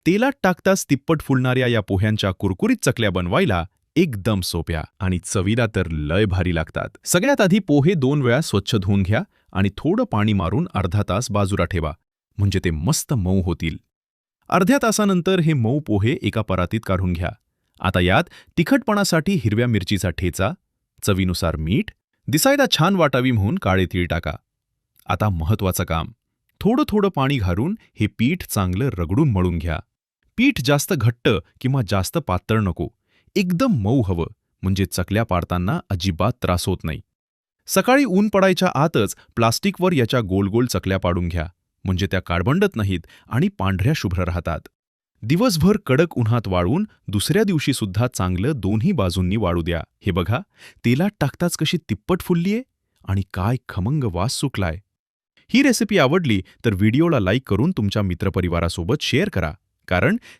तेलात टाकताच तिप्पट फुलणाऱ्या या पोह्यांच्या कुरकुरीत चकल्या बनवायला एकदम सोप्या आणि चवीला तर लय भारी लागतात. सगळ्यात आधी पोहे 2 वेळा स्वच्छ धुवून घ्या आणि थोडं पाणी मारून अर्धा तास बाजूला ठेवा, म्हणजे ते मस्त मऊ होतील. अर्ध्या तासानंतर हे मऊ पोहे एका परातीत काढून घ्या. आता यात तिखटपणासाठी हिरव्या मिरचीचा ठेचा, चवीनुसार मीठ, दिसायला छान वाटावी म्हणून काळे तीळ टाका. आता महत्वाचं काम. थोडं थोडं पाणी घालून हे पीठ चांगलं रगडून मळून घ्या. पीठ जास्त घट्ट किंवा जास्त पातळ नको. एकदम मऊ हवं, म्हणजे चकल्या पाडताना अजिबात त्रास होत नाही. सकाळी ऊन पडायच्या आतच प्लास्टिकवर याच्या गोल गोल चकल्या पाडून घ्या, म्हणजे त्या काळबंडत नाहीत आणि पांढऱ्या शुभ्र राहतात. दिवसभर कडक उन्हात वाळून दुसऱ्या दिवशी सुद्धा चांगलं दोन्ही बाजूंनी वाळू द्या. हे बघा, तेलात टाकताच कशी तिप्पट फुललीये आणि काय खमंग वास सुटलाय. ही रेसिपी आवडली तर व्हिडिओला लाईक करून तुमच्या मित्रपरिवारासोबत शेअर करा, कारण